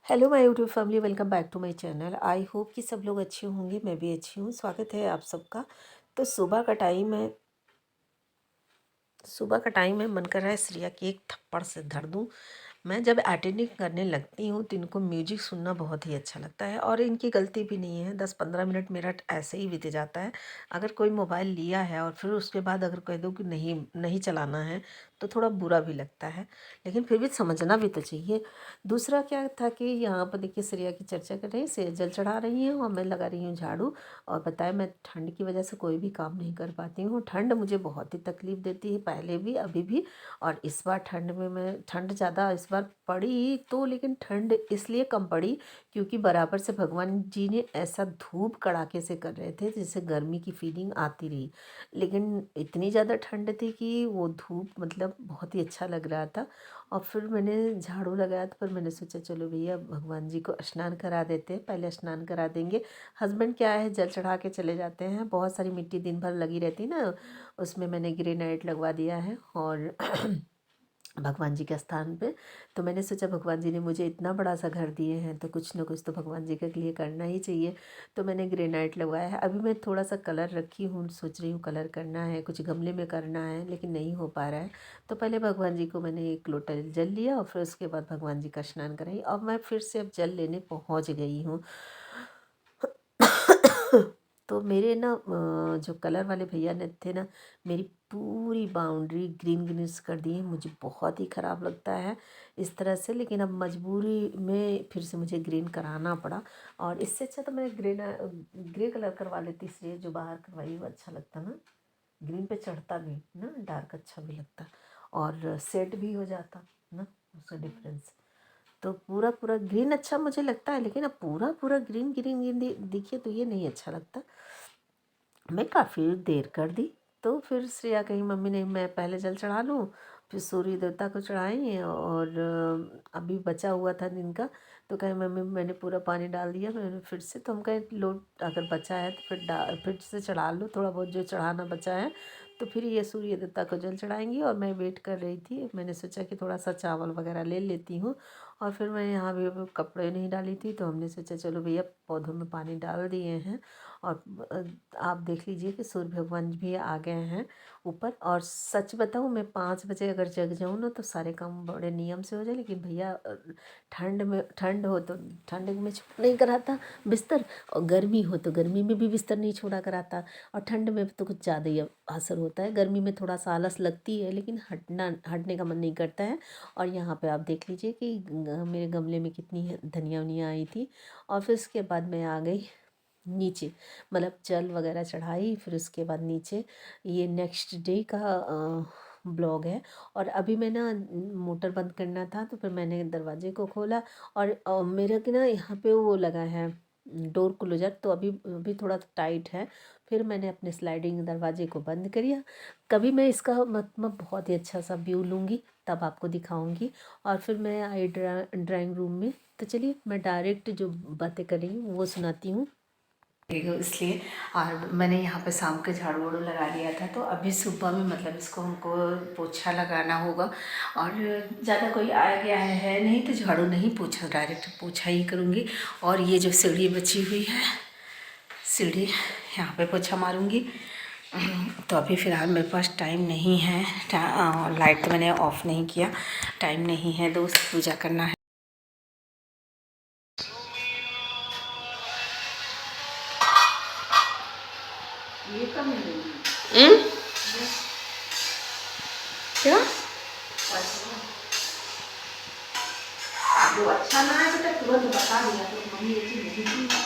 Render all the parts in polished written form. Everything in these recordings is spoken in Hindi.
Hello my YouTube family, welcome back to my channel. I hope कि सब लोग अच्छे होंगे, मैं भी अच्छी हूँ। स्वागत है आप सबका। तो सुबह का टाइम है, मन कर रहा है श्रेया की एक थप्पड़ से धर दूँ। मैं जब एडिटिंग करने लगती हूँ तो इनको म्यूजिक सुनना बहुत ही अच्छा लगता है, और इनकी गलती भी नहीं है। 10-15 मिनट मेरा ऐसे ही बीत जाता है। अगर कोई मोबाइल लिया है और फिर उसके बाद अगर कह दो कि नहीं नहीं चलाना है तो थोड़ा बुरा भी लगता है, लेकिन फिर भी समझना भी तो चाहिए। दूसरा क्या था कि यहाँ पर देखिए, श्रेया की चर्चा कर रही है, से जल चढ़ा रही हैं और मैं लगा रही हूँ झाड़ू। और बताया, मैं ठंड की वजह से कोई भी काम नहीं कर पाती हूँ। ठंड मुझे बहुत ही तकलीफ़ देती है, पहले भी अभी भी। और इस बार ठंड में मैं ठंड ज़्यादा इस बार पड़ी तो, लेकिन ठंड इसलिए कम पड़ी क्योंकि बराबर से भगवान जी ने ऐसा धूप कड़ाके से कर रहे थे जिससे गर्मी की फीलिंग आती रही। लेकिन इतनी ज़्यादा ठंड थी कि वो धूप मतलब बहुत ही अच्छा लग रहा था। और फिर मैंने झाड़ू लगाया तो फिर मैंने सोचा चलो भैया भगवान जी को स्नान करा देते हैं, पहले स्नान करा देंगे। हस्बैंड क्या है, जल चढ़ा के चले जाते हैं। बहुत सारी मिट्टी दिन भर लगी रहती ना, उसमें मैंने ग्रेनाइट लगवा दिया है और भगवान जी के स्थान पे। तो मैंने सोचा भगवान जी ने मुझे इतना बड़ा सा घर दिए हैं तो कुछ ना कुछ तो भगवान जी के लिए करना ही चाहिए। तो मैंने ग्रेनाइट लगवाया है। अभी मैं थोड़ा सा कलर रखी हूँ, सोच रही हूँ कलर करना है, कुछ गमले में करना है, लेकिन नहीं हो पा रहा है। तो पहले भगवान जी को मैंने एक लोटा जल लिया और फिर उसके बाद भगवान जी का स्नान कराई। अब मैं फिर से अब जल लेने पहुँच गई हूँ। तो मेरे ना जो कलर वाले भैया ने थे ना, मेरी पूरी बाउंड्री ग्रीन ग्रीन कर दी है। मुझे बहुत ही ख़राब लगता है इस तरह से, लेकिन अब मजबूरी में फिर से मुझे ग्रीन कराना पड़ा। और इससे अच्छा तो मैं ग्रे कलर करवा लेती, इसलिए जो बाहर करवाई वो अच्छा लगता ना। ग्रीन पे चढ़ता भी ना, डार्क अच्छा भी लगता और सेट भी हो जाता ना, उसका डिफरेंस। तो पूरा पूरा ग्रीन अच्छा मुझे लगता है, लेकिन अब पूरा पूरा ग्रीन ग्रीन ग्रीन दिखे तो ये नहीं अच्छा लगता। मैं काफ़ी देर कर दी। तो फिर श्रेया कही मम्मी नहीं, मैं पहले जल चढ़ा लूँ, फिर सूर्य देवता को चढ़ाएंगे। और अभी बचा हुआ था दिन का, तो कहे मम्मी मैंने पूरा पानी डाल दिया। मैंने फिर से, तो हम कहे लो अगर बचा है तो फिर से चढ़ा लो थोड़ा बहुत जो चढ़ाना बचा है। तो फिर ये सूर्य देवता को जल चढ़ाएंगी। और मैं वेट कर रही थी, मैंने सोचा कि थोड़ा सा चावल वगैरह ले लेती हूँ। और फिर मैं यहाँ भी कपड़े नहीं डाली थी, तो हमने सोचा चलो भैया पौधों में पानी डाल दिए हैं। और आप देख लीजिए कि सूर्य भगवान भी आ गए हैं ऊपर। और सच बताऊँ, मैं 5 बजे अगर जग जाऊँ ना तो सारे काम बड़े नियम से हो जाए। लेकिन भैया ठंड में, ठंड हो तो ठंड में छोड़ नहीं कराता बिस्तर, और गर्मी हो तो गर्मी में भी बिस्तर नहीं छोड़ा कराता। और ठंड में तो कुछ ज़्यादा ही असर होता है। गर्मी में थोड़ा सा आलस लगती है, लेकिन हटने का मन नहीं करता है। और यहाँ पे आप देख लीजिए कि मेरे गमले में कितनी धनिया वनिया आई थी। और फिर उसके बाद मैं आ गई नीचे, मतलब जल वगैरह चढ़ाई। फिर उसके बाद नीचे, ये नेक्स्ट डे का ब्लॉग है। और अभी मैं ना मोटर बंद करना था तो फिर मैंने दरवाजे को खोला। और मेरा कि ना यहाँ पे वो लगा है डोर क्लोजर, तो अभी अभी थोड़ा टाइट है। फिर मैंने अपने स्लाइडिंग दरवाजे को बंद किया। कभी मैं इसका मतलब बहुत ही अच्छा सा व्यू लूँगी तब आपको दिखाऊंगी। और फिर मैं आई ड्राइंग रूम में। तो चलिए मैं डायरेक्ट जो बातें कर रही हूँ वो सुनाती हूँ इसलिए। और मैंने यहाँ पे शाम के झाड़ू वाड़ू लगा लिया था, तो अभी सुबह में मतलब इसको हमको पोछा लगाना होगा। और ज़्यादा कोई आया गया है नहीं, तो झाड़ू नहीं पोछा, डायरेक्ट पोछा ही करूँगी। और ये जो सीढ़ी बची हुई है, सीढ़ी यहाँ पे पोछा मारूँगी। तो अभी फ़िलहाल मेरे पास टाइम नहीं है। लाइट तो मैंने ऑफ़ नहीं किया, टाइम नहीं है, दोस्त पूजा करना है। ये कब मिलेगी? क्या जो अच्छा ना है बेटा तुरंत बता दिया तो मम्मी ये चीज़ नहीं थी।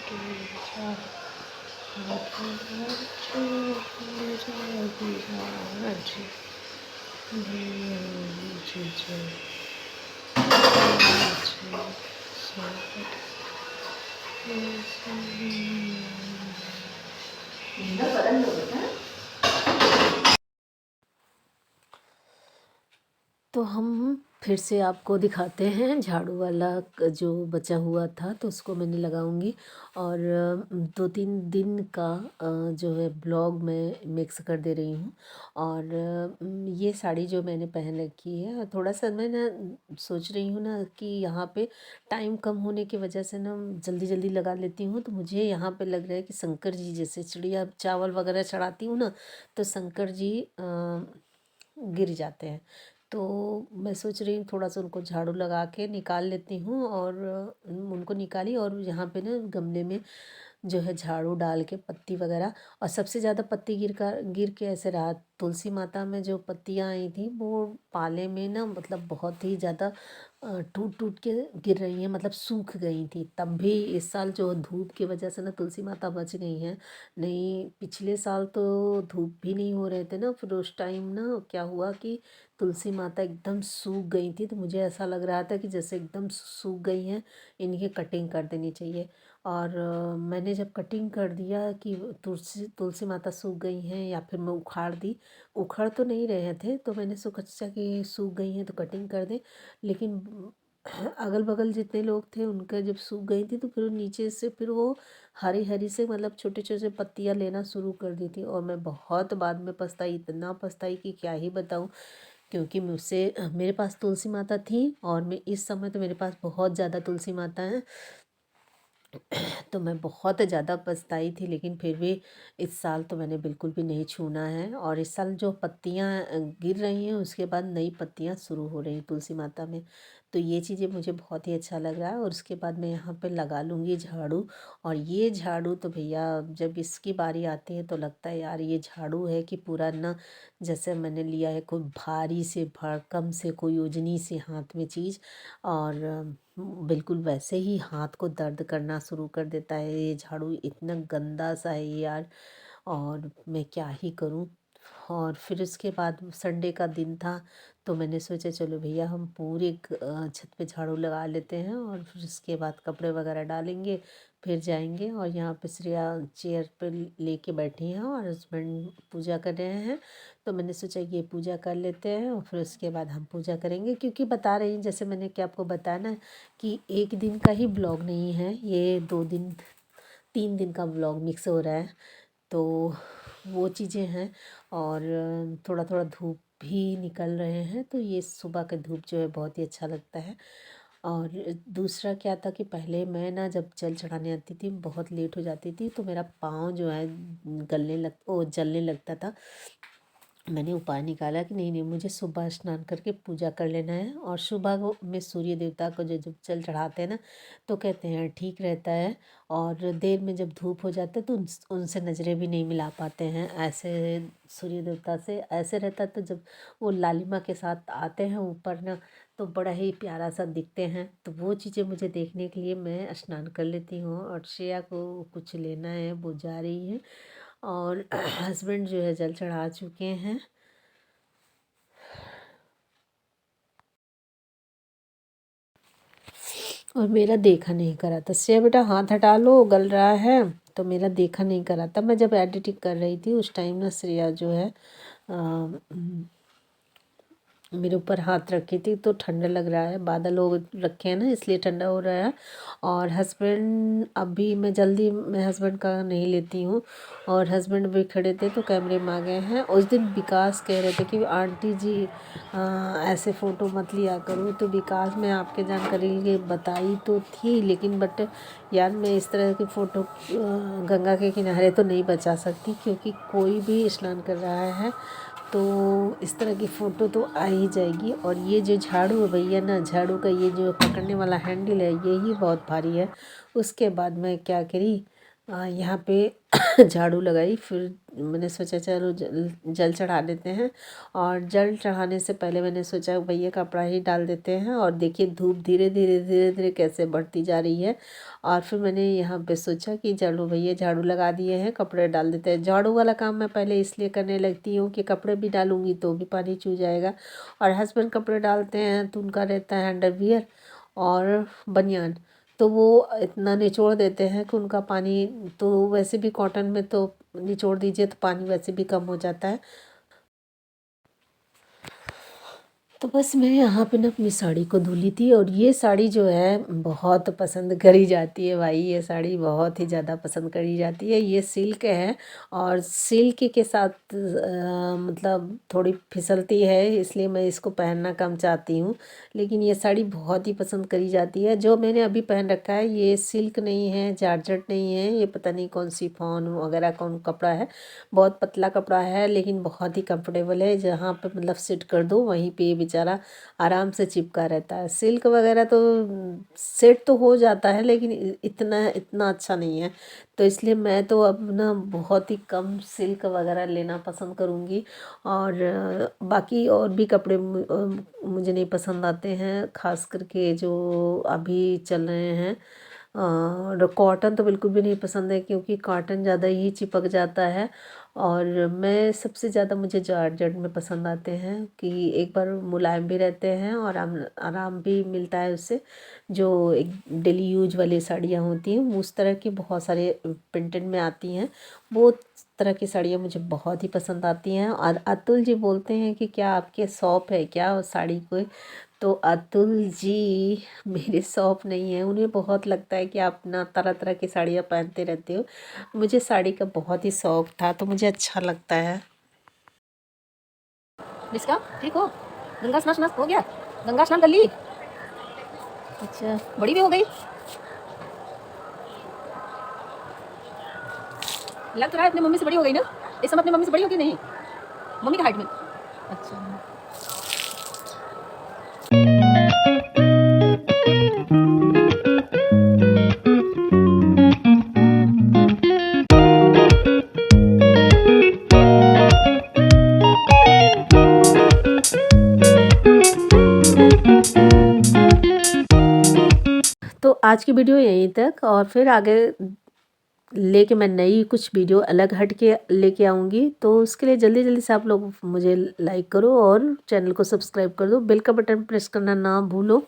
तो हम फिर से आपको दिखाते हैं झाड़ू वाला जो बचा हुआ था, तो उसको मैंने लगाऊंगी। और 2-3 दिन का जो है ब्लॉग मैं मिक्स कर दे रही हूँ। और ये साड़ी जो मैंने पहन रखी है, थोड़ा सा मैं ना सोच रही हूँ ना कि यहाँ पे टाइम कम होने की वजह से ना जल्दी जल्दी लगा लेती हूँ। तो मुझे यहाँ पे लग रहा है कि शंकर जी जैसे चिड़िया चावल वगैरह चढ़ाती हूँ ना, तो शंकर जी गिर जाते हैं। तो मैं सोच रही हूँ थोड़ा सा उनको झाड़ू लगा के निकाल लेती हूँ। और उनको निकाली और यहाँ पे ना गमले में जो है झाड़ू डाल के पत्ती वगैरह, और सबसे ज़्यादा पत्ती गिर के ऐसे रहा। तुलसी माता में जो पत्तियाँ आई थी वो पाले में ना मतलब बहुत ही ज़्यादा टूट टूट के गिर रही हैं, मतलब सूख गई थी। तब भी इस साल जो धूप की वजह से ना तुलसी माता बच गई हैं। नहीं, पिछले साल तो धूप भी नहीं हो रहे थे ना, फिर उस टाइम ना क्या हुआ कि तुलसी माता एकदम सूख गई थी। तो मुझे ऐसा लग रहा था कि जैसे एकदम सूख गई हैं, इनकी कटिंग कर देनी चाहिए। और मैंने जब कटिंग कर दिया कि तुलसी तुलसी माता सूख गई हैं, या फिर मैं उखाड़ दी। उखड़ तो नहीं रहे थे, तो मैंने सोचा कि सूख गई हैं तो कटिंग कर दें। लेकिन अगल बगल जितने लोग थे उनका जब सूख गई थी, तो फिर वो नीचे से फिर वो हरी हरी से मतलब छोटे छोटे पत्तियां लेना शुरू कर दी थी। और मैं बहुत बाद में पछताई, इतना पछताई कि क्या ही बताऊं। क्योंकि मुझसे मेरे पास तुलसी माता थी, और मैं इस समय तो मेरे पास बहुत ज़्यादा तुलसी माता हैं। तो मैं बहुत ज़्यादा पछताई थी, लेकिन फिर भी इस साल तो मैंने बिल्कुल भी नहीं छूना है। और इस साल जो पत्तियां गिर रही हैं उसके बाद नई पत्तियां शुरू हो रही हैं तुलसी माता में। तो ये चीज़ें मुझे बहुत ही अच्छा लग रहा है। और उसके बाद मैं यहाँ पे लगा लूँगी झाड़ू। और ये झाड़ू तो भैया जब इसकी बारी आती है तो लगता है यार ये झाड़ू है कि पूरा ना, जैसे मैंने लिया है कोई भारी से भरकम से कोई उजनी सी हाथ में चीज़। और बिल्कुल वैसे ही हाथ को दर्द करना शुरू कर देता है। ये झाड़ू इतना गंदा सा है ये यार, और मैं क्या ही करूं। और फिर उसके बाद संडे का दिन था, तो मैंने सोचा चलो भैया हम पूरे छत पे झाड़ू लगा लेते हैं, और फिर उसके बाद कपड़े वगैरह डालेंगे, फिर जाएंगे। और यहाँ पे श्रेया चेयर पे लेके बैठी हैं और हस्बैंड पूजा कर रहे हैं। तो मैंने सोचा ये पूजा कर लेते हैं और फिर उसके बाद हम पूजा करेंगे। क्योंकि बता रही हूँ जैसे मैंने क्या आपको बताया ना कि एक दिन का ही ब्लॉग नहीं है ये, 2 दिन 3 दिन का ब्लॉग मिक्स हो रहा है। तो वो चीज़ें हैं। और थोड़ा थोड़ा धूप भी निकल रहे हैं, तो ये सुबह का धूप जो है बहुत ही अच्छा लगता है। और दूसरा क्या था कि पहले मैं ना जब जल चढ़ाने आती थी बहुत लेट हो जाती थी, तो मेरा पाँव जो है जलने लगता था। मैंने उपाय निकाला कि नहीं नहीं, मुझे सुबह स्नान करके पूजा कर लेना है। और सुबह में सूर्य देवता को जो जब जल चढ़ाते हैं ना, तो कहते हैं ठीक रहता है। और देर में जब धूप हो जाता है तो उनसे नज़रें भी नहीं मिला पाते हैं ऐसे, सूर्य देवता से ऐसे रहता है। तो जब वो लालिमा के साथ आते हैं ऊपर ना, तो बड़ा ही प्यारा सा दिखते हैं। तो वो चीज़ें मुझे देखने के लिए मैं स्नान कर लेती हूँ। और श्रेया को कुछ लेना है, वो जा रही है। और हस्बैंड जो है जल चढ़ा चुके हैं। और मेरा देखा नहीं करा था, श्रेया बेटा हाथ हटा लो गल रहा है। तो मेरा देखा नहीं करा था, मैं जब एडिटिंग कर रही थी उस टाइम ना श्रेया जो है मेरे ऊपर हाथ रखी थी। तो ठंडा लग रहा है, बादल हो रखे हैं ना इसलिए ठंडा हो रहा है। और हस्बैंड अभी मैं हस्बैंड का नहीं लेती हूँ। और हस्बैंड भी खड़े थे तो कैमरे में आ गए हैं। उस दिन विकास कह रहे थे कि आंटी जी ऐसे फ़ोटो मत लिया करो। तो विकास मैं आपके जानकारी लिए बताई तो थी, लेकिन बट यार मैं इस तरह की फ़ोटो गंगा के किनारे तो नहीं बचा सकती, क्योंकि कोई भी स्नान कर रहा है तो इस तरह की फ़ोटो तो आ ही जाएगी। और ये जो झाड़ू है भैया ना, झाड़ू का ये जो पकड़ने वाला हैंडल है यही बहुत भारी है। उसके बाद मैं क्या करी, यहाँ पे झाड़ू लगाई, फिर मैंने सोचा चलो जल चढ़ा देते हैं। और जल चढ़ाने से पहले मैंने सोचा भैया कपड़ा ही डाल देते हैं, और देखिए धूप धीरे धीरे धीरे धीरे कैसे बढ़ती जा रही है। और फिर मैंने यहाँ पे सोचा कि चलो भैया झाड़ू लगा दिए हैं, कपड़े डाल देते हैं। झाड़ू वाला काम मैं पहले इसलिए करने लगती हूँ कि कपड़े भी डालूँगी तो भी पानी चू जाएगा। और हस्बैंड कपड़े डालते हैं तो उनका रहता है अंडरवियर और बनियान, तो वो इतना निचोड़ देते हैं कि उनका पानी, तो वैसे भी कॉटन में तो निचोड़ दीजिए तो पानी वैसे भी कम हो जाता है। तो बस मैं यहाँ पे ना अपनी साड़ी को धुली थी, और ये साड़ी जो है बहुत पसंद करी जाती है भाई, ये साड़ी बहुत ही ज़्यादा पसंद करी जाती है। ये सिल्क है, और सिल्क के साथ मतलब थोड़ी फिसलती है, इसलिए मैं इसको पहनना कम चाहती हूँ। लेकिन ये साड़ी बहुत ही पसंद करी जाती है। जो मैंने अभी पहन रखा है ये सिल्क नहीं है, जॉर्जेट नहीं है, ये पता नहीं कौन सी फॉन वगैरह कौन कपड़ा है। बहुत पतला कपड़ा है लेकिन बहुत ही कंफर्टेबल है, जहाँ पे मतलब सिट कर दो वहीं पे ये बेचारा आराम से चिपका रहता है। सिल्क वगैरह तो सेट तो हो जाता है लेकिन इतना इतना अच्छा नहीं है। तो इसलिए मैं तो अब ना बहुत ही कम सिल्क वगैरह लेना पसंद करूँगी। और बाकी और भी कपड़े मुझे नहीं पसंद आते हैं, खास करके जो अभी चल रहे हैं। और कॉटन तो बिल्कुल भी नहीं पसंद है, क्योंकि कॉटन ज़्यादा ही चिपक जाता है। और मैं सबसे ज़्यादा मुझे जॉर्जेट में पसंद आते हैं कि एक बार मुलायम भी रहते हैं और आराम आराम भी मिलता है उससे। जो एक डेली यूज वाली साड़ियाँ होती हैं उस तरह की बहुत सारे प्रिंटेड में आती हैं, वो तरह की साड़ियाँ मुझे बहुत ही पसंद आती हैं। और अतुल जी बोलते हैं कि क्या आपके शॉप है क्या उस साड़ी को? तो अतुल जी मेरे शौक नहीं है, उन्हें बहुत लगता है कि आप ना तरह तरह की साड़ियाँ पहनते रहते हो। मुझे साड़ी का बहुत ही शौक था तो मुझे अच्छा लगता है। रिश्का ठीक हो? गंगा स्नान हो गया? गंगा स्नान कर ली? अच्छा, बड़ी भी हो गई? लग तो रहा है अपनी मम्मी से बड़ी हो गई ना? इस समय अपनी मम्मी से बड़ी हो कि नहीं? मम्मी की हाइट में। अच्छा। तो आज की वीडियो यहीं तक, और फिर आगे लेके मैं नई कुछ वीडियो अलग हट के लेके आऊँगी। तो उसके लिए जल्दी जल्दी से आप लोग मुझे लाइक करो और चैनल को सब्सक्राइब कर दो, बेल का बटन प्रेस करना ना भूलो।